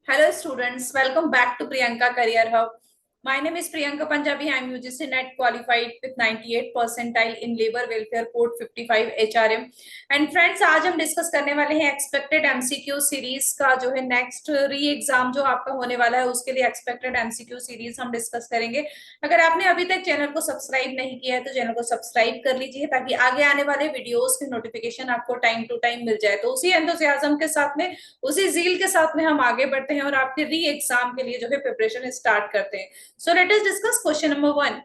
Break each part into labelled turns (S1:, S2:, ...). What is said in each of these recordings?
S1: Hello students, welcome back to Priyanka Career Hub. My name is Priyanka Punjabi. I am UGC NET qualified with 98 percentile in Labor Welfare Code 55 HRM. And friends, आज हम discuss करने वाले हैं expected MCQ series का जो है next री exam जो आपका होने वाला है उसके लिए एक्सपेक्टेड एमसीक्यू सीरीज हम डिस्कस करेंगे। अगर आपने अभी तक चैनल को सब्सक्राइब नहीं किया है तो चैनल को सब्सक्राइब कर लीजिए ताकि आगे आने वाले वीडियोस की नोटिफिकेशन आपको टाइम टू टाइम मिल जाए। तो उसी एंथुसियाज्म के साथ में उसी जील के साथ में हम आगे बढ़ते हैं और आपके री एग्जाम के लिए जो है प्रिपरेशन स्टार्ट करते हैं। So let us discuss question number 1।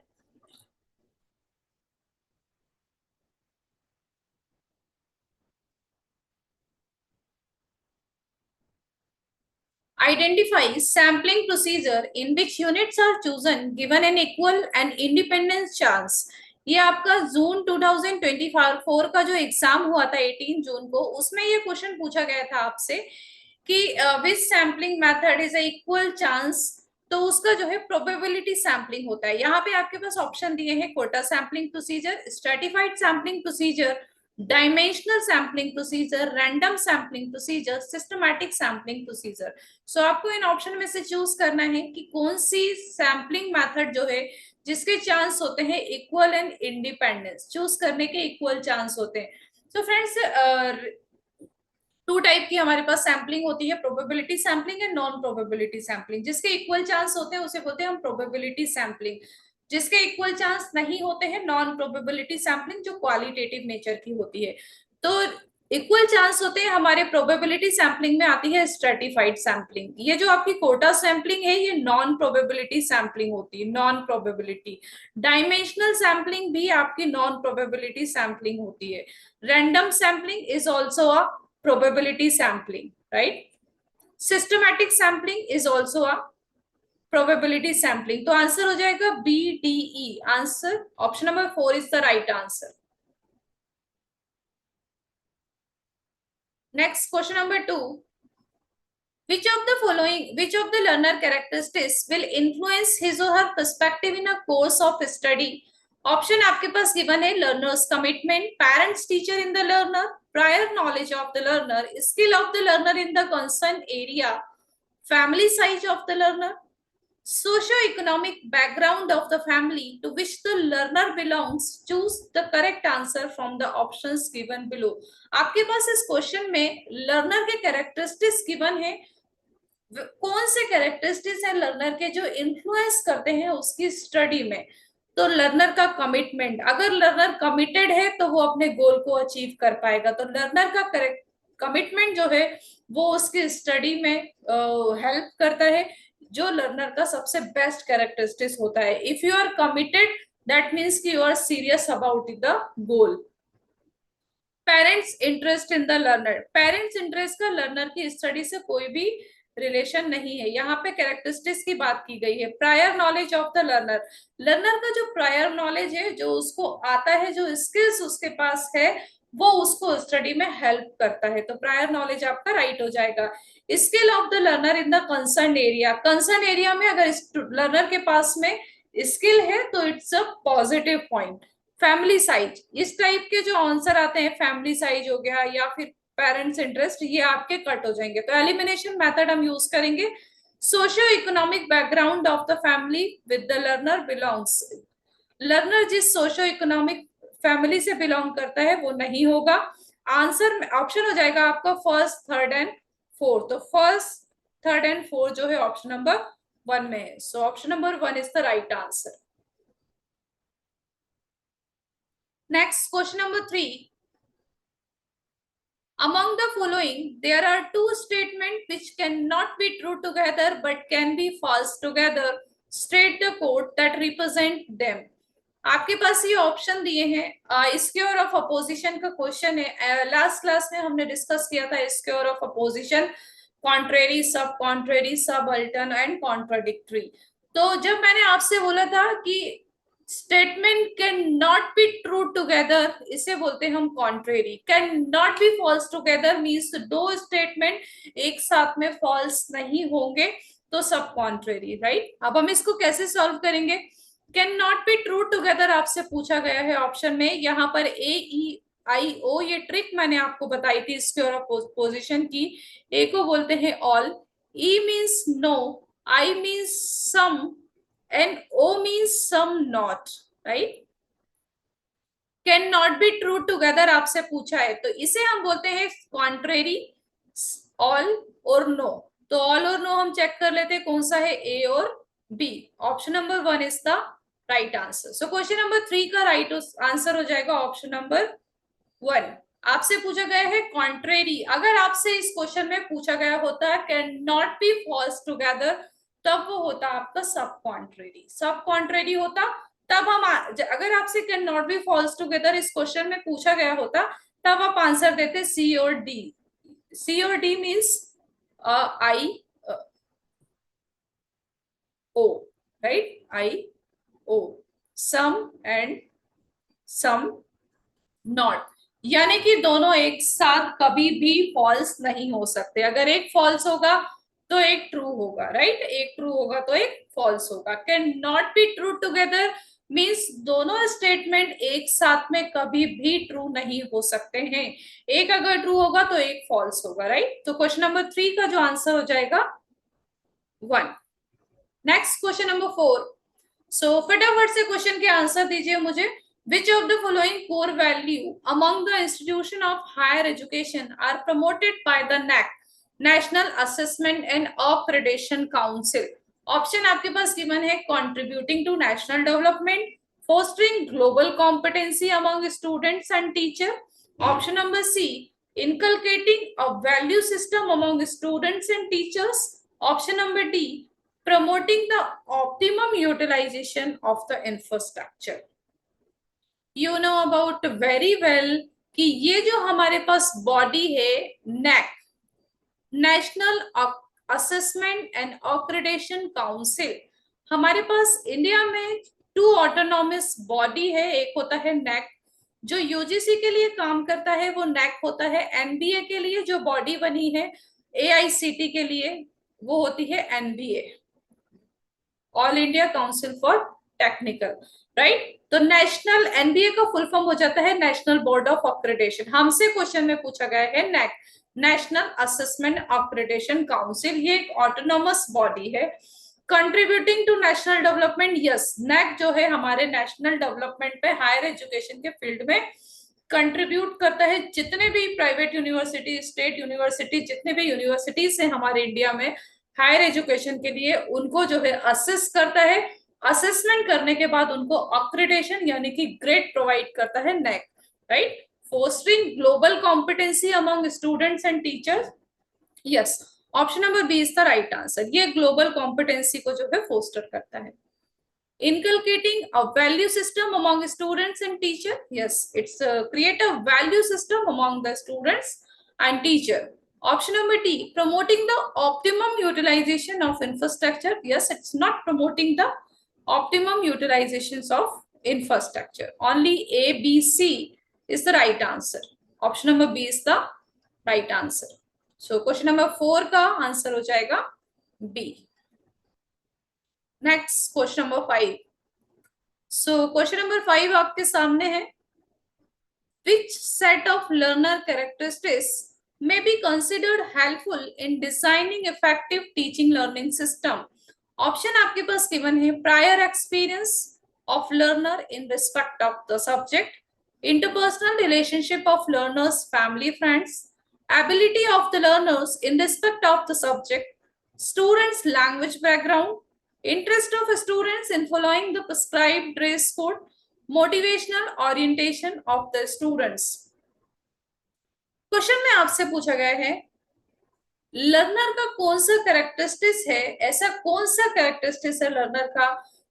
S1: Identify sampling procedure in which units are chosen given an equal and independent chance। ये आपका जून 2024 का जो एग्जाम हुआ था 18 जून को, उसमें ये क्वेश्चन पूछा गया था आपसे कि which sampling method is equal chance. तो उसका जो है प्रोबेबिलिटी सैम्पलिंग होता है। यहाँ पे आपके पास ऑप्शन दिए हैं quota sampling procedure, stratified sampling procedure, dimensional sampling procedure, random sampling procedure, systematic sampling procedure. So आपको इन ऑप्शन में से चूज करना है कि कौन सी सैम्पलिंग मेथड जो है जिसके चांस होते हैं इक्वल एंड इंडिपेंडेंस, चूज करने के इक्वल चांस होते हैं। तो फ्रेंड्स, टू टाइप की हमारे पास सैम्पलिंग होती है, probability sampling and non probability sampling. जिसके इक्वल चांस होते हैं उसे बोलते हैं हम प्रोबेबिलिटी सैम्पलिंग। जिसके इक्वल चांस नहीं होते हैं नॉन प्रोबेबिलिटी सैम्पलिंग, जो क्वालिटेटिव नेचर की होती है। तो इक्वल चांस होते हैं हमारे प्रोबेबिलिटी सैम्पलिंग में आती है स्ट्रेटिफाइड सैम्पलिंग। ये जो आपकी कोटा सैम्पलिंग है ये नॉन प्रोबेबिलिटी सैम्पलिंग होती है, नॉन प्रोबेबिलिटी। डायमेंशनल सैम्पलिंग भी आपकी नॉन प्रोबेबिलिटी सैम्पलिंग होती है। Random sampling is also a probability sampling, right? Systematic sampling is also a probability sampling। तो आंसर हो जाएगा B D E. Answer option number 4 is the right answer. Next question number 2। which of the learner characteristics will influence his or her perspective in a course of study? Option आपके पास given है learners commitment, parents teacher in the learner, prior knowledge of the learner, skill of the learner in the concern area, family size of the learner, socio-economic background of the family to which the learner belongs। choose the correct answer from the options given below। आपके पास इस question में learner के characteristics given है। कौन से characteristics हैं learner के जो इन्फ्लुएंस करते हैं उसकी स्टडी में? तो लर्नर का कमिटमेंट, अगर लर्नर कमिटेड है तो वो अपने गोल को अचीव कर पाएगा। तो लर्नर का कमिटमेंट जो है वो उसकी स्टडी में हेल्प करता है, जो लर्नर का सबसे बेस्ट कैरेक्टरिस्टिक्स होता है। If you are committed that means कि you are serious about the goal. Parents interest in the learner, parents interest का लर्नर की स्टडी से कोई भी रिलेशन नहीं है। यहाँ पे कैरेक्टरिस्टिक्स की बात की गई है। Prior knowledge of the learner, learner का जो प्रायर नॉलेज है, जो उसको आता है, जो स्किल्स उसके पास है, वो उसको स्टडी में हेल्प करता है। तो प्रायर नॉलेज आपका राइट हो जाएगा। Skill of the learner in the concern area, concern area में अगर लर्नर के पास में स्किल है तो it's a positive point. Family size, इस टाइप के जो आंसर आते हैं, फैमिली साइज हो गया या फिर पेरेंट्स इंटरेस्ट, ये आपके कट हो जाएंगे। तो एलिमिनेशन मेथड हम यूज करेंगे। Socio economic background of the family with the learner belongs, learner जिस सोशियो इकोनॉमिक फैमिली से बिलोंग करता है वो नहीं होगा। आंसर ऑप्शन हो जाएगा आपका फर्स्ट, थर्ड एंड फोर्थ। तो फर्स्ट, थर्ड एंड फोर्थ जो है ऑप्शन नंबर 1 में है। So option number 1 is the right answer. Next question number 3। Among the following, there are two statements which cannot be true together but can be false together. State the quote that represent them। आपके पास ये option दिए हैं। Square of opposition का question है। Last class में हमने discuss किया था स्क्वायर ऑफ अपोजिशन, कॉन्ट्रेरी, सब कॉन्ट्रेरी, सब अल्टर्न एंड कॉन्ट्राडिक्टरी। तो जब मैंने आपसे बोला था कि statement can not be true together, इसे बोलते हैं हम contrary. Can not be false together means दो स्टेटमेंट एक साथ में फॉल्स नहीं होंगे, तो सब कॉन्ट्रेरी, राइट। अब हम इसको कैसे सॉल्व करेंगे? Can not be true together आपसे पूछा गया है ऑप्शन में। यहाँ पर ए ई आई ओ, ये ट्रिक मैंने आपको बताई थी स्क्वायर ऑफ पोजीशन की। ए को बोलते हैं all, E means no, I means some, and O means some not, right? Can not be true together आपसे पूछा है तो इसे हम बोलते हैं कॉन्ट्रेरी, ऑल और नो। तो ऑल और नो हम चेक कर लेते हैं कौन सा है, ए और B. Option number 1 is the right answer. So question number 3 का राइट आंसर हो जाएगा ऑप्शन नंबर 1। आपसे पूछा गया है कॉन्ट्रेरी। अगर आपसे इस क्वेश्चन में पूछा गया होता है can not be false together, तब वो होता आपका सब कॉन्ट्रेरी। सब कॉन्ट्रेरी होता तब हम अगर आपसे can not be false together इस क्वेश्चन में पूछा गया होता तब आप आंसर देते सी और डी। सी और D means I O, right, I O, some and some not, यानी कि दोनों एक साथ कभी भी फॉल्स नहीं हो सकते। अगर एक फॉल्स होगा तो एक ट्रू होगा, राइट, एक ट्रू होगा तो एक फॉल्स होगा। Can not be true together means दोनों स्टेटमेंट एक साथ में कभी भी ट्रू नहीं हो सकते हैं। एक अगर ट्रू होगा तो एक फॉल्स होगा, राइट। तो क्वेश्चन नंबर 3 का जो आंसर हो जाएगा 1। Next question number 4। सो फटाफट से क्वेश्चन के आंसर दीजिए मुझे। Which of the following core value among the institution of higher education are promoted by the NAAC, National Assessment and Accreditation Council? Option आपके पास गिवन है contributing to national development, fostering global competency among students and teachers. Option number C, inculcating a value system among students and teachers. Option number D, promoting the optimum utilization of the infrastructure. You know about very well कि ये जो हमारे पास body है NAAC, national assessment and accreditation council, हमारे पास India में 2 autonomous body है। एक होता है नैक जो यूजीसी के लिए काम करता है, वो नैक होता है। एनबीए के लिए जो बॉडी बनी है एआईसीटी के लिए, वो होती है NBA, all India council for technical, right. तो नेशनल एनबीए का फुल फॉर्म हो जाता है नेशनल बोर्ड ऑफ अक्रेडिटेशन। हमसे क्वेश्चन में पूछा गया है NAAC, national assessment accreditation council, ये एक ऑटोनॉमस बॉडी है। Contributing to national development, yes, NAAC जो है हमारे नेशनल डेवलपमेंट पे हायर एजुकेशन के फील्ड में कंट्रीब्यूट करता है। जितने भी प्राइवेट यूनिवर्सिटी, स्टेट यूनिवर्सिटी, जितने भी यूनिवर्सिटीज हैं हमारे इंडिया में हायर एजुकेशन के लिए, उनको जो है असेस करता है। असेसमेंट करने के बाद उनको अक्रेडिटेशन यानी कि ग्रेड प्रोवाइड करता है NAAC, right. Fostering global competency among students and teachers, yes, option number B is the right answer. ये ग्लोबल कॉम्पिटेंसी को जो है फोस्टर करता है। Inculcating a value system among students and teacher, yes, it's create a value system among the students and teacher. Option number D, promoting the optimum utilization of infrastructure, yes, it's not promoting the optimum utilizations of infrastructure. Only A, B, C is the right answer. Option number B is the right answer. So question number 4 का answer हो जाएगा B. Next question number 5. So question number 5 आपके सामने है। Which set of learner characteristics may be considered helpful in designing effective teaching learning system? Option आपके पास given है prior experience of learner in respect of the subject, interpersonal relationship of learners, family, friends, ability of the learners in respect of the subject, students' language background, interest of students in following the prescribed dress code, motivational orientation of the students. Question में आपसे पूछा गया है learner का कौन सा characteristics है, ऐसा कौन सा कैरेक्टरिस्टिक्स है लर्नर का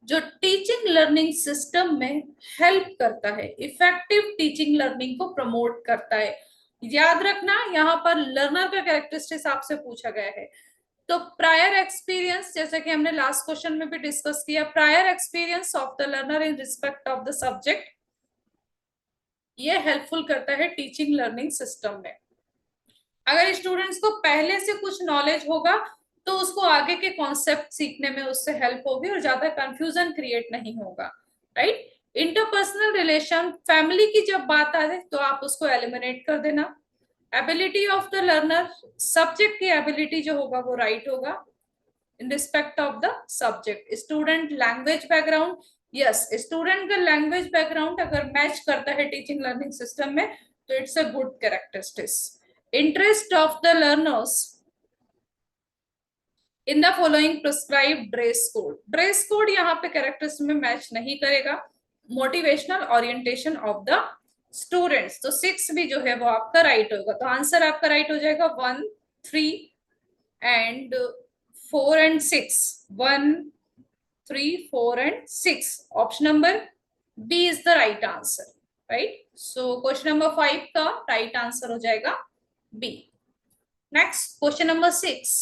S1: जो टीचिंग लर्निंग सिस्टम में हेल्प करता है, इफेक्टिव टीचिंग लर्निंग को प्रमोट करता है। याद रखना यहाँ पर लर्नर का कैरेक्टरिस्टिक्स आपसे पूछा गया है। तो प्रायर एक्सपीरियंस, जैसे कि हमने लास्ट क्वेश्चन में भी डिस्कस किया, prior experience of the learner in respect of the subject, ये हेल्पफुल करता है टीचिंग लर्निंग सिस्टम में। अगर स्टूडेंट्स को पहले से कुछ नॉलेज होगा तो उसको आगे के कॉन्सेप्ट सीखने में उससे हेल्प होगी और ज्यादा कंफ्यूजन क्रिएट नहीं होगा, राइट। इंटरपर्सनल रिलेशन, फैमिली की जब बात आए तो आप उसको एलिमिनेट कर देना। Ability of the learner, subject की एबिलिटी जो होगा वो राइट होगा in respect of the subject. Student language background, yes student का लैंग्वेज बैकग्राउंड अगर मैच करता है टीचिंग लर्निंग सिस्टम में तो it's a good characteristics. Interest of the learners in the following prescribe dress code, dress code यहाँ पे characteristics में match नहीं करेगा। Motivational orientation of the students, तो 6 भी जो है वो आपका राइट होगा। तो आंसर आपका राइट हो जाएगा 1, 3 and 4 and 6, 1, 3, 4 and 6। Option number B is the right answer, right. So question number 5 का राइट आंसर हो जाएगा B. Next question number 6,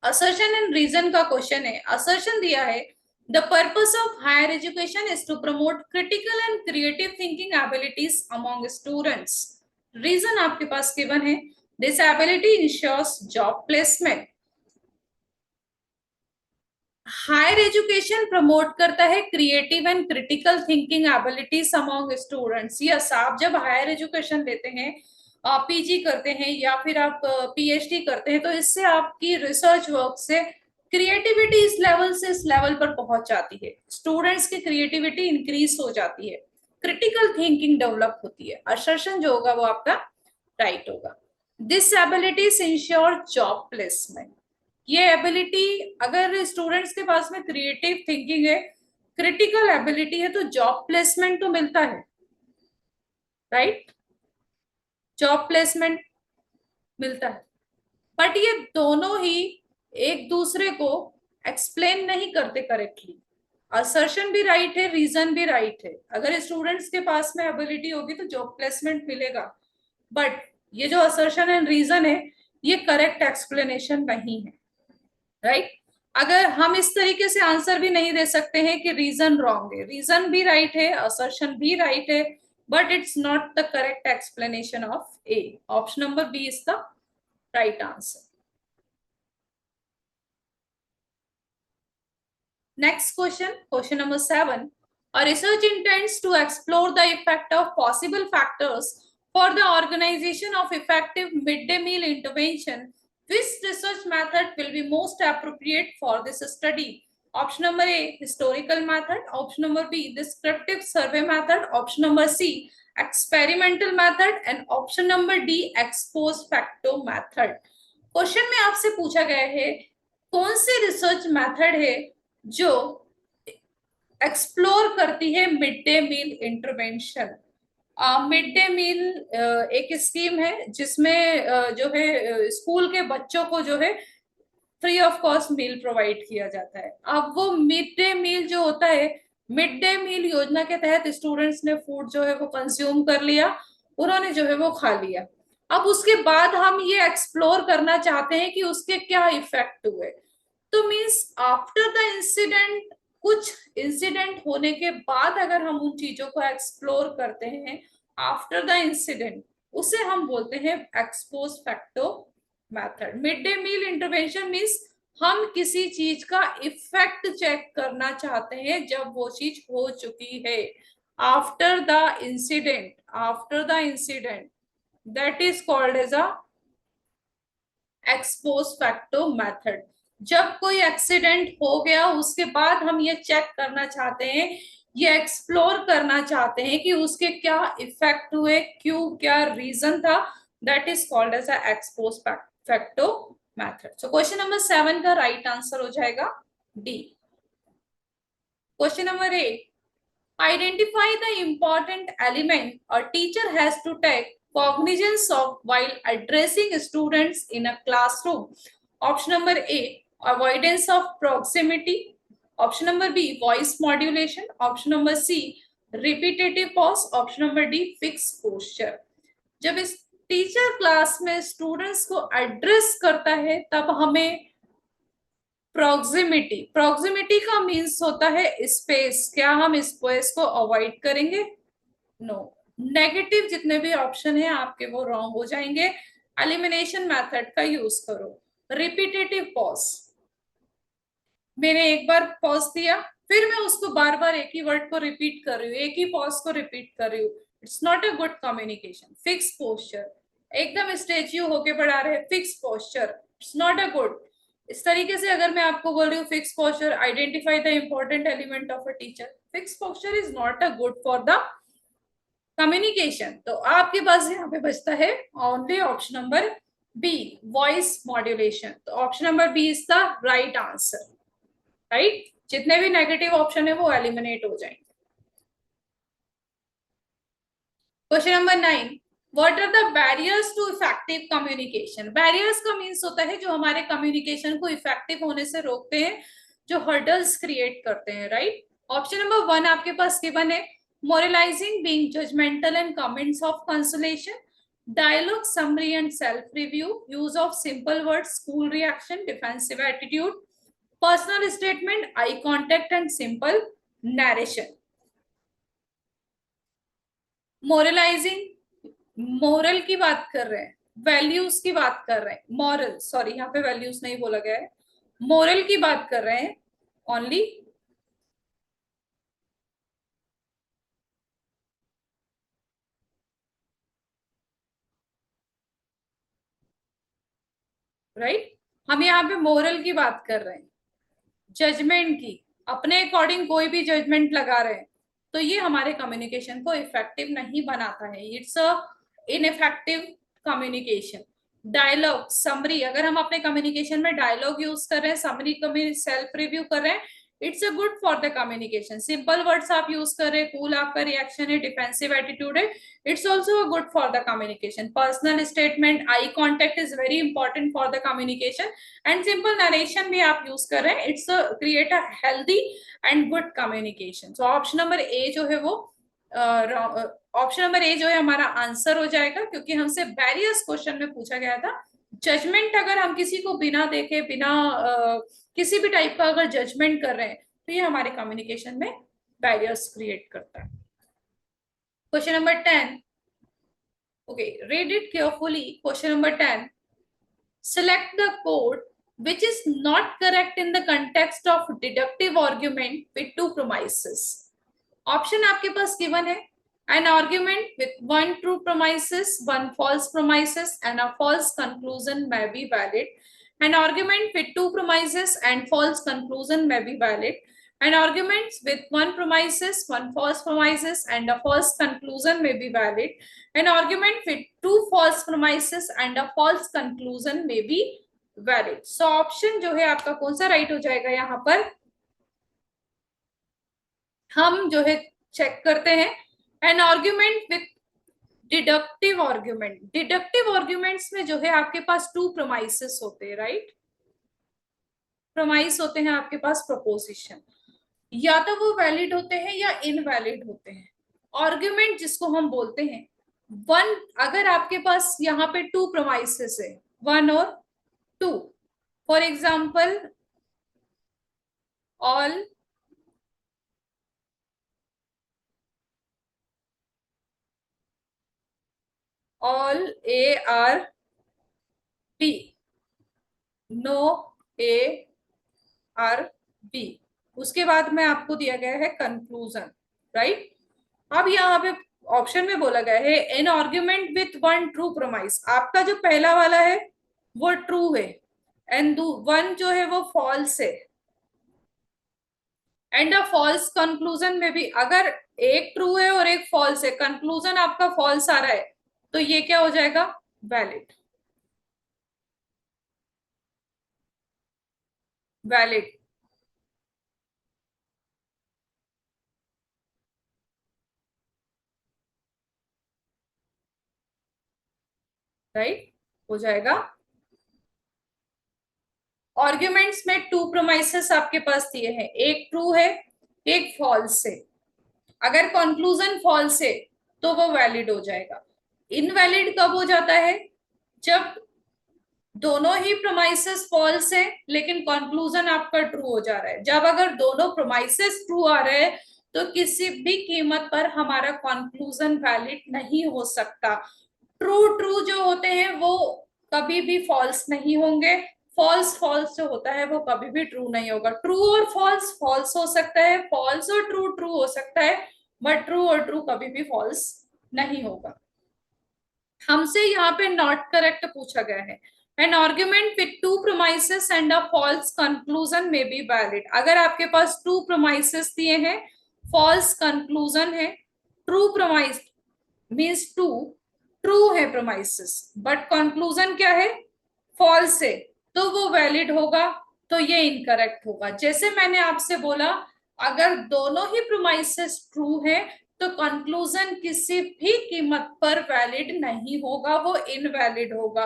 S1: assertion and reason का क्वेश्चन है। असर्शन दिया है the purpose of higher education is to promote critical and creative thinking abilities among students. Reason आपके पास given है this ability ensures job placement. Higher education promote करता है creative and critical thinking abilities among students. Yes, आप जब higher education लेते हैं, आप पीजी करते हैं या फिर आप पीएचडी करते हैं, तो इससे आपकी रिसर्च वर्क से क्रिएटिविटी इस लेवल से इस लेवल पर पहुंच जाती है, स्टूडेंट्स की क्रिएटिविटी इंक्रीज हो जाती है, क्रिटिकल थिंकिंग डेवलप होती है। असर्शन जो होगा वो आपका राइट होगा। This abilities ensure job placement, ये एबिलिटी अगर स्टूडेंट्स के पास में क्रिएटिव थिंकिंग है, क्रिटिकल एबिलिटी है, तो जॉब प्लेसमेंट तो मिलता है, राइट, जॉब प्लेसमेंट मिलता है। बट ये दोनों ही एक दूसरे को एक्सप्लेन नहीं करते करेक्टली। असर्शन भी राइट है, रीजन भी राइट है। अगर स्टूडेंट्स के पास में एबिलिटी होगी तो जॉब प्लेसमेंट मिलेगा, बट ये जो असर्शन एंड रीजन है ये करेक्ट एक्सप्लेनेशन नहीं है, राइट। अगर हम इस तरीके से आंसर भी नहीं दे सकते हैं कि रीजन रॉन्ग है, रीजन भी राइट है, असर्शन भी राइट है, but it's not the correct explanation of A. Option number B is the right answer. Next question, question number 7. A research intends to explore the effect of possible factors for the organization of effective midday meal intervention. Which research method will be most appropriate for this study? Option number A, historical method. Option number B, descriptive survey method. Option number C, experimental method. And option number D, ex post facto method. Question में आपसे पूछा गया है कौन सी research method है जो explore करती है mid day meal intervention. Mid day meal एक स्कीम है जिसमें जो है स्कूल के बच्चों को जो है free of cost meal provide किया जाता है। अब वो मिड डे मील जो होता है, मिड डे मील योजना के तहत स्टूडेंट्स ने फूड जो है वो कंज्यूम कर लिया, उन्होंने जो है वो खा लिया। अब उसके बाद हम ये एक्सप्लोर करना चाहते हैं कि उसके क्या इफेक्ट हुए। तो मीन्स आफ्टर द इंसिडेंट, कुछ इंसिडेंट होने के बाद अगर हम उन चीजों को एक्सप्लोर करते हैं आफ्टर द इंसिडेंट, उसे हम बोलते हैं ex post facto method. Mid day meal intervention means हम किसी चीज का इफेक्ट चेक करना चाहते हैं जब वो चीज हो चुकी है, after the incident, after the incident, that is called as a ex post facto method. जब कोई एक्सीडेंट हो गया उसके बाद हम ये चेक करना चाहते हैं, ये एक्सप्लोर करना चाहते हैं कि उसके क्या इफेक्ट हुए, क्यों, क्या रीजन था, that is called as a ex post facto method. So question number 7 का राइट आंसर हो जाएगा D. Question number 8, identify the important element a teacher has to take cognizance of while addressing students in a classroom. Option number A, avoidance of proximity. Option number B, voice modulation. Option number C, repetitive pause. Option number D, fixed posture. जब इस teacher class में students को address करता है तब हमें proximity, proximity का means होता है स्पेस, क्या हम स्पेस को अवॉइड करेंगे? नो। नेगेटिव जितने भी ऑप्शन है आपके वो रॉन्ग हो जाएंगे। एलिमिनेशन मेथड का यूज करो। रिपीटेटिव पॉज, मैंने एक बार पॉज दिया फिर मैं उसको बार बार एक ही वर्ड को रिपीट कर रही हूँ, एक ही पॉज को रिपीट कर रही हूँ, it's not a good communication. Fix posture, एकदम स्टेच्यू होके पढ़ा रहे, fix posture, it's not a good. इस तरीके से अगर मैं आपको बोल रही हूँ fix posture, identify the important element of a teacher, fix posture is not a good for the communication. तो आपके पास यहाँ पे बचता है only option number B, voice modulation. तो option number B is the right answer. Right, जितने भी नेगेटिव ऑप्शन है वो एलिमिनेट हो जाएंगे. Question number 9, what are the barriers to effective communication. Barriers का मीन्स होता है जो हमारे कम्युनिकेशन को इफेक्टिव होने से रोकते हैं, जो हर्डल्स क्रिएट करते हैं. राइट, ऑप्शन नंबर 1 आपके पास गिवन है, moralizing, being judgmental and comments of consolation, dialogue, summary and self review, use of simple words, cool reaction, defensive attitude, personal statement, eye contact and simple narration. Moralising, moral की बात कर रहे हैं, values की बात कर रहे हैं, मॉरल, सॉरी यहाँ पे वैल्यूज नहीं बोला गया है, मोरल की बात कर रहे हैं ओनली. राइट, हम यहाँ पे मोरल की बात कर रहे हैं, जजमेंट की, अपने अकॉर्डिंग कोई भी जजमेंट लगा रहे हैं, तो ये हमारे कम्युनिकेशन को इफेक्टिव नहीं बनाता है. It's a ineffective communication. Dialogue, summary, अगर हम अपने कम्युनिकेशन में डायलॉग यूज कर रहे हैं, समरी, सेल्फ रिव्यू कर रहे हैं, it's a good for the communication. Simple words आप यूज कर रहे हैं, कूल आपका रिएक्शन है, डिफेंसिव एटीट्यूड है, it's also a good for the communication. Personal statement, eye contact is very important for the communication, and simple narration भी आप use कर रहे हैं, it's create a healthy and good communication. So option number A जो है वो option number A जो है हमारा आंसर हो जाएगा, क्योंकि हमसे बैरियर्स क्वेश्चन में पूछा गया था. जजमेंट, अगर हम किसी को बिना देखे, बिना किसी भी टाइप का अगर जजमेंट कर रहे हैं, तो ये हमारे कम्युनिकेशन में बैरियर्स क्रिएट करता है. Question number 10, okay, read it carefully. Question number 10, select the code which is not correct in the context of deductive argument with two premises. Option आपके पास गिवन है, an argument with one true premises, one false premises and a false conclusion may be valid. An argument with two premises and false conclusion may be valid. An argument with one premises, one false premises and a false conclusion may be valid. An argument with two false premises and a false conclusion may be valid. So option जो है आपका कौन सा right हो जाएगा, यहाँ पर हम जो है चेक करते हैं. N argument with deductive argument, deductive arguments में जो है आपके पास टू प्रोमाइसेस होते हैं. राइट, प्रोमाइस होते हैं आपके पास प्रोपोजिशन, या तो वो वैलिड होते हैं या इनवैलिड होते हैं. आर्ग्यूमेंट जिसको हम बोलते हैं, वन, अगर आपके पास यहाँ पे टू प्रोमाइसेस है, वन और two, for example all all A are B, no A are B. उसके बाद में आपको दिया गया है कंक्लूजन. राइट, अब यहाँ पे ऑप्शन में बोला गया है an argument with one true promise. आपका जो पहला वाला है वो ट्रू है, एंड वन जो है वो फॉल्स है, एंड अ फॉल्स कंक्लूजन में भी, अगर एक ट्रू है और एक फॉल्स है, कंक्लूजन आपका फॉल्स आ रहा है, तो ये क्या हो जाएगा, वैलिड. वैलिड, राइट, हो जाएगा. आर्ग्यूमेंट्स में टू प्रोमाइसेस आपके पास दिए हैं, एक ट्रू है एक फॉल्स है. अगर कंक्लूजन फॉल्स है तो वो वैलिड हो जाएगा. इनवैलिड कब हो जाता है, जब दोनों ही प्रोमाइसेस फॉल्स है लेकिन कंक्लूजन आपका ट्रू हो जा रहा है. जब अगर दोनों प्रोमाइसेस ट्रू आ रहे हैं तो किसी भी कीमत पर हमारा कंक्लूजन वैलिड नहीं हो सकता. ट्रू ट्रू जो होते हैं वो कभी भी फॉल्स नहीं होंगे, फॉल्स फॉल्स जो होता है वो कभी भी ट्रू नहीं होगा. ट्रू और फॉल्स फॉल्स हो सकता है, फॉल्स और ट्रू ट्रू हो सकता है, बट ट्रू और ट्रू कभी भी फॉल्स नहीं होगा। हमसे यहाँ पे नॉट करेक्ट पूछा गया है। An argument with two promises and a false conclusion में बी वैलिड। अगर आपके पास टू प्रोमाइसेस दिए हैं, फॉल्स कंक्लूजन है, true promise means two, true है प्रोमाइसेस बट कंक्लूजन क्या है, फॉल्स है, तो वो वैलिड होगा, तो ये इनकरेक्ट होगा। जैसे मैंने आपसे बोला, अगर दोनों ही प्रोमाइसेस ट्रू है तो कंक्लूजन किसी भी कीमत पर वैलिड नहीं होगा, वो इनवैलिड होगा।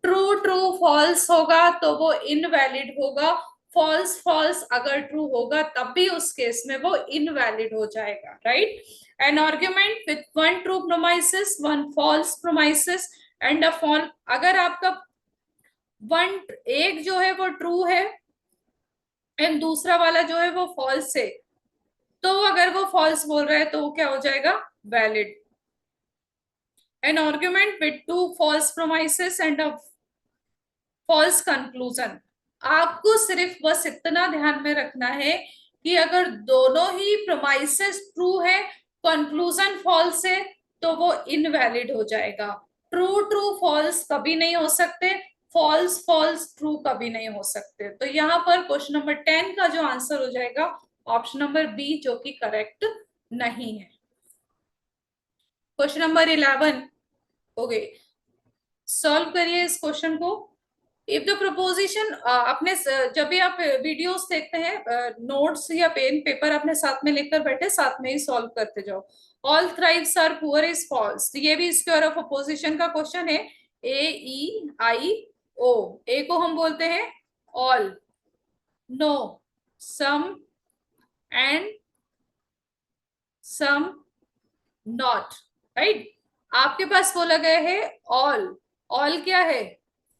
S1: ट्रू ट्रू फॉल्स होगा तो वो इनवैलिड होगा। फॉल्स फॉल्स अगर ट्रू होगा तब भी उस केस में वो इनवैलिड हो जाएगा, right. An argument with one true promises one false promises and a fall, अगर आपका वन एक जो है वो ट्रू है एंड दूसरा वाला जो है वो फॉल्स है, तो अगर वो फॉल्स बोल रहा है तो वो क्या हो जाएगा, valid. An argument with two false promises and a false conclusion, आपको सिर्फ बस इतना ध्यान में रखना है कि अगर दोनों ही प्रोमाइसेस ट्रू है, कंक्लूजन फॉल्स है, तो वो इनवैलिड हो जाएगा। ट्रू ट्रू फॉल्स कभी नहीं हो सकते, फॉल्स फॉल्स ट्रू कभी नहीं हो सकते। तो यहाँ पर क्वेश्चन नंबर 10 का जो आंसर हो जाएगा ऑप्शन नंबर बी, जो कि करेक्ट नहीं है। क्वेश्चन नंबर 11 हो गए, सॉल्व करिए इस क्वेश्चन को। इफ द प्रोपोजिशन, अपने जब भी आप वीडियोस देखते हैं, नोट्स या पेन पेपर अपने साथ में लेकर बैठे, साथ में ही सॉल्व करते जाओ। All thrives are poor is false, ये भी स्क्वायर ऑफ अपोजिशन का क्वेश्चन है। ए ई आई ओ, ए को हम बोलते हैं all, no, some and some not, right. आपके पास बोला गया है ऑल, ऑल क्या है,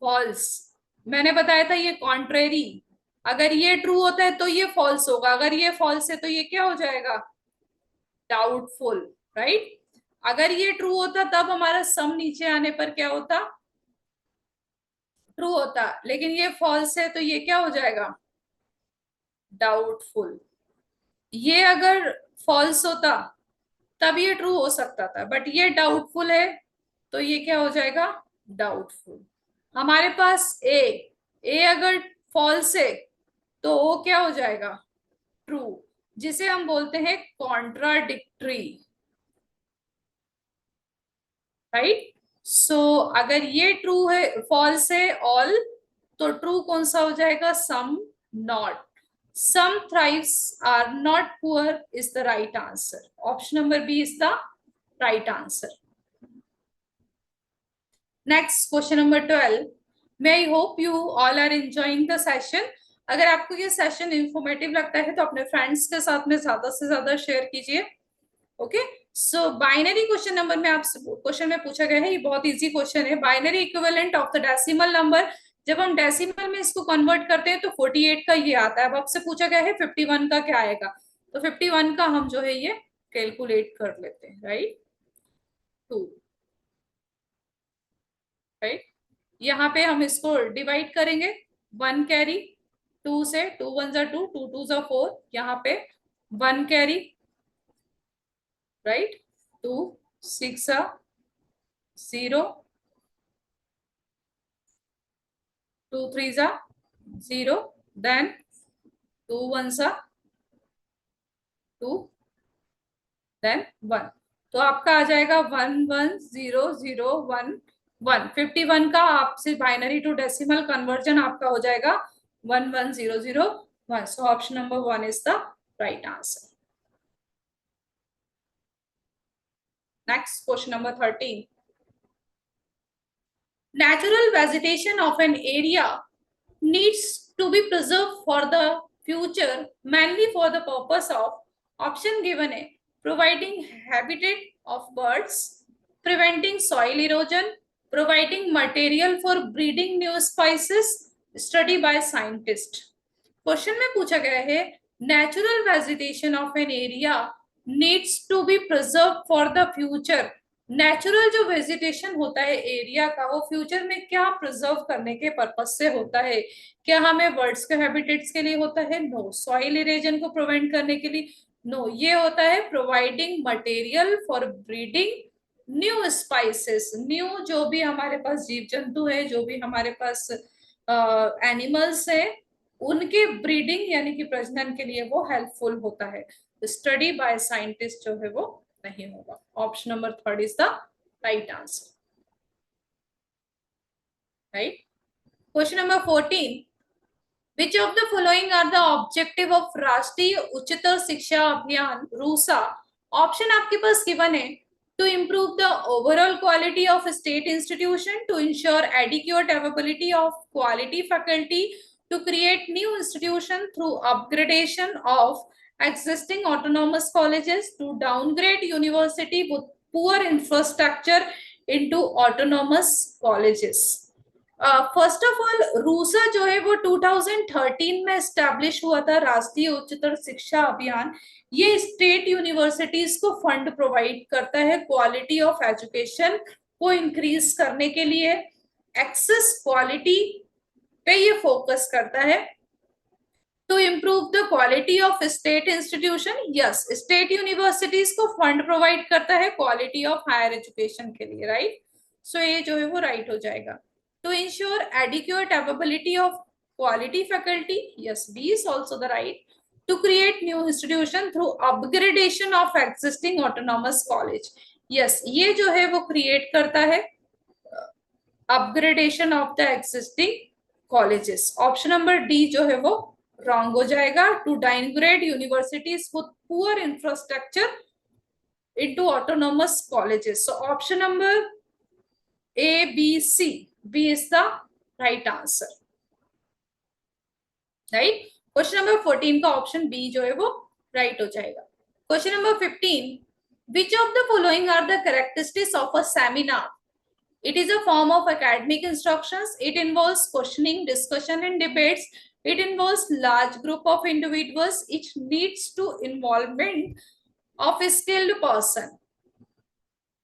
S1: फॉल्स। मैंने बताया था ये कॉन्ट्रेरी, अगर ये ट्रू होता है तो ये फॉल्स होगा, अगर ये फॉल्स है तो ये क्या हो जाएगा, डाउटफुल, राइट। अगर ये ट्रू होता तब हमारा सम नीचे आने पर क्या होता, ट्रू होता, लेकिन ये फॉल्स है तो ये क्या हो जाएगा, डाउटफुल। ये अगर फॉल्स होता तब ये ट्रू हो सकता था, बट ये डाउटफुल है तो ये क्या हो जाएगा, डाउटफुल। हमारे पास ए अगर फॉल्स है तो वो क्या हो जाएगा, ट्रू, जिसे हम बोलते हैं कॉन्ट्राडिक्टरी, राइट। सो अगर ये ट्रू है, फॉल्स है ऑल, तो ट्रू कौन सा हो जाएगा, some not. some thrives are not poor is the right answer. Option number B is the right answer. Next, question number 12. May I hope you all are enjoying the session. अगर आपको ये session informative लगता है तो अपने friends के साथ में ज्यादा से ज्यादा शेयर कीजिए। ओके, सो बाइनरी क्वेश्चन नंबर में आपसे क्वेश्चन में पूछा गया है, ये बहुत इजी क्वेश्चन है। Binary equivalent of the decimal number, जब हम डेसिमल में इसको कन्वर्ट करते हैं तो 48 का ये आता है। अब आपसे पूछा गया है 51 का क्या आएगा, तो 51 का हम जो है ये कैलकुलेट कर लेते हैं, राइट। 2, राइट। यहाँ पे हम इसको डिवाइड करेंगे, 1 कैरी, 2 से, 2 1 जा 2, 2 2 जा 4, यहाँ पे 1 कैरी, राइट, 2 6 जा 0, 2 3 जा 0, देन 2 1 जा 2, देन 1, तो आपका आ जाएगा 1 1 0 0 1 1। 51 का आपसे बाइनरी टू डेसिमल कन्वर्जन आपका हो जाएगा 1 1 0 0 1। So option number 1 is the right answer. Next question number 13। Natural vegetation of an area needs to be preserved for the future mainly for the purpose of, option given है, providing habitat of birds, preventing soil erosion, providing material for breeding new species, study by scientist। Question में पूछा गया है natural vegetation of an area needs to be preserve for the future. Natural जो vegetation होता है area का, वो future में क्या प्रिजर्व करने के पर्पज से होता है, क्या हमें बर्ड्स के हैबिटेट्स के लिए होता है, नो। सॉइल इरोजन को प्रिवेंट करने के लिए, नो। ये होता है providing material for breeding new spices, new जो भी हमारे पास जीव जंतु है, जो भी हमारे पास एनिमल्स है, उनके ब्रीडिंग यानी कि प्रजनन के लिए वो हेल्पफुल होता है। स्टडी बाय साइंटिस्ट जो है वो नहीं होगा। Option number third is the right answer, right. Question number 14, which of the following are the objective of राष्ट्रीय उच्चतर शिक्षा अभियान रूसा? ऑप्शन आपके पास गिवन है, to improve the overall quality of state institution, to ensure adequate availability of quality faculty, to create new institution through upgradation of existing autonomous colleges, to downgrade university with poor infrastructure into autonomous colleges। First of all RUSA जो है वो 2013 में establish हुआ था, राष्ट्रीय उच्चतर शिक्षा अभियान। ये स्टेट यूनिवर्सिटीज को फंड प्रोवाइड करता है क्वालिटी ऑफ एजुकेशन को इंक्रीज करने के लिए, एक्सेस क्वालिटी पे ये फोकस करता है। To improve the quality of state institution, yes, state universities को फंड प्रोवाइड करता है क्वालिटी ऑफ हायर एजुकेशन के लिए, राइट। सो ये जो है वो राइट हो जाएगा। To ensure adequate availability of quality faculty, yes, B is also the right. To create new institution through upgradation of existing autonomous college, yes, ये जो है वो create करता है upgradation of the existing colleges। Option number D जो है वो wrong हो जाएगा। To downgrade universities with poor infrastructure into autonomous colleges। So option number A, B, C, B is the right answer, right। Question number 14 का option B जो है वो right हो जाएगा। Question number 15, which of the following are the characteristics of a seminar? It is a form of academic instructions. It involves questioning, discussion and debates. It involves large group of individuals. It needs to involvement of a skilled person।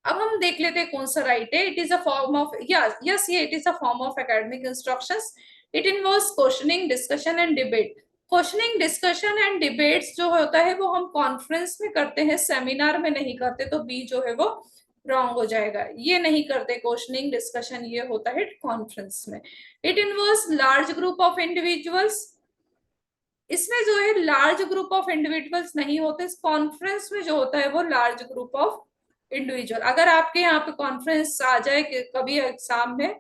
S1: अब हम देख लेते हैं कौन सा right है। It is a form of, yes, ये it is a form of academic instructions. It involves questioning, discussion and debate. Questioning, discussion and debates जो होता है वो हम कॉन्फ्रेंस में करते हैं, सेमिनार में नहीं करते, तो बी जो है वो रॉन्ग हो जाएगा। ये नहीं करते क्वेश्चनिंग डिस्कशन, ये होता है कॉन्फ्रेंस में। It involves large group of individuals, इसमें जो है लार्ज ग्रुप ऑफ इंडिविजुअल्स नहीं होते। कॉन्फ्रेंस में जो होता है वो लार्ज ग्रुप ऑफ इंडिविजुअल। अगर आपके यहाँ पे कॉन्फ्रेंस आ जाए कि कभी एग्जाम में,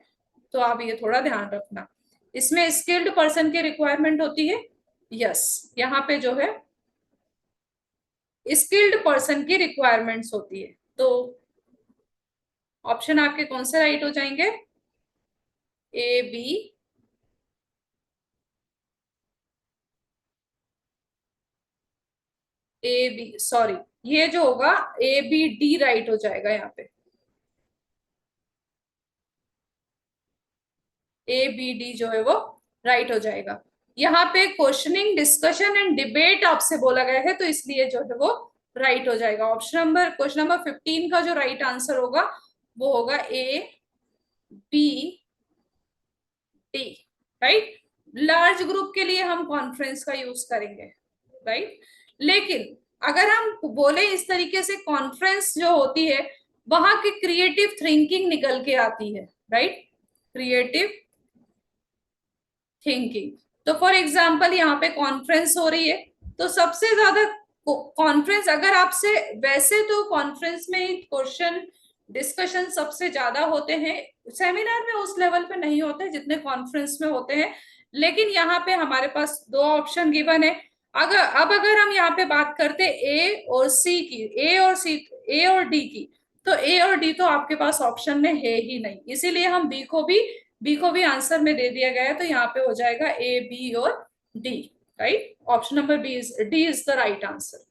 S1: तो आप ये थोड़ा ध्यान रखना। इसमें स्किल्ड पर्सन की रिक्वायरमेंट होती है, यस, यहाँ पे जो है स्किल्ड पर्सन की रिक्वायरमेंट्स होती है। तो ऑप्शन आपके कौन से राइट हो जाएंगे? ए, बी, ए बी, सॉरी, ये जो होगा ए बी डी राइट हो जाएगा यहाँ पे। ए बी डी जो है वो राइट हो जाएगा। यहाँ पे क्वेश्चनिंग, डिस्कशन एंड डिबेट आपसे बोला गया है, तो इसलिए जो है वो राइट हो जाएगा। ऑप्शन नंबर, क्वेश्चन नंबर 15 का जो राइट आंसर होगा वो होगा A B D, right. Large group के लिए हम कॉन्फ्रेंस का यूज करेंगे, राइट। लेकिन अगर हम बोले इस तरीके से, कॉन्फ्रेंस जो होती है वहां की क्रिएटिव थिंकिंग निकल के आती है, राइट, क्रिएटिव थिंकिंग। तो फॉर एग्जाम्पल यहाँ पे कॉन्फ्रेंस हो रही है, तो सबसे ज्यादा कॉन्फ्रेंस, अगर आपसे, वैसे तो कॉन्फ्रेंस में क्वेश्चन डिस्कशन सबसे ज्यादा होते हैं, सेमिनार में उस लेवल पे नहीं होते जितने कॉन्फ्रेंस में होते हैं। लेकिन यहाँ पे हमारे पास दो ऑप्शन गिवन है। अगर हम यहाँ पे बात करते ए और सी की, ए और डी की, तो ए और डी तो आपके पास ऑप्शन में है ही नहीं, इसीलिए हम बी को भी आंसर में दे दिया गया है। तो यहाँ पे हो जाएगा ए, बी और D, right. Option number D is the right answer.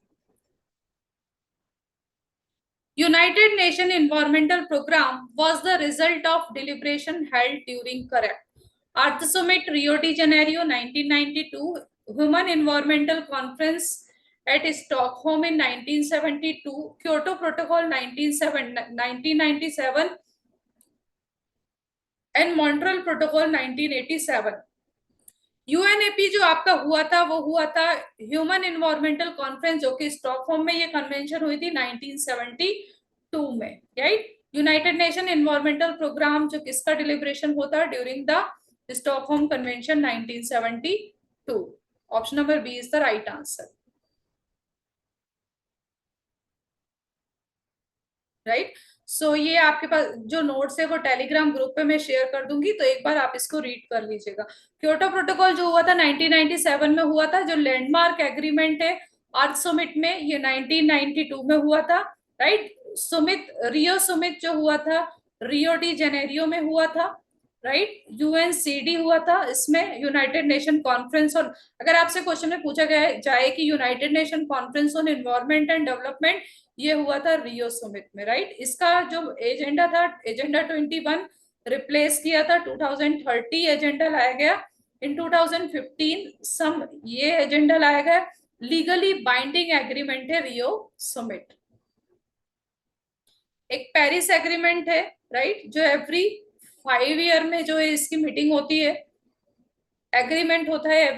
S1: United Nations Environmental Program was the result of deliberation held during correct Earth Summit Rio de Janeiro 1992, Human Environmental Conference at Stockholm in 1972, Kyoto Protocol 1997 and Montreal protocol 1987। यूएनएपी जो आपका हुआ था वो हुआ था human environmental conference, जो कि Stockholm में ये कन्वेंशन हुई थी 1972 में, right. United Nation environmental program जो किसका डिलिब्रेशन होता है during the Stockholm convention 1972. Option number B is the right answer. Right. So ये आपके पास जो नोट्स है वो टेलीग्राम ग्रुप पे मैं शेयर कर दूंगी, तो एक बार आप इसको रीड कर लीजिएगा. क्योटो प्रोटोकॉल जो हुआ था 1997 में हुआ था. जो लैंडमार्क एग्रीमेंट है अर्थ समिट में, ये 1992 में हुआ था. राइट. सुमित रियो सुमित जो हुआ था रियो डी जेनेरियो में हुआ था. राइट. यूएनसीडी हुआ था, इसमें यूनाइटेड नेशन कॉन्फ्रेंस ऑन, अगर आपसे क्वेश्चन में पूछा गया जाए कि United nation conference on environment and development, ये हुआ था रियो समिट में. राइट. इसका जो एजेंडा था एजेंडा 21 रिप्लेस किया था 2030 एजेंडा लाया गया. इन 2015 सम ये एजेंडा लाया गया. लीगली बाइंडिंग एग्रीमेंट है रियो समिट. एक पेरिस एग्रीमेंट है. राइट. जो एवरी 5 ईयर में जो है इसकी मीटिंग होती है. एग्रीमेंट होता है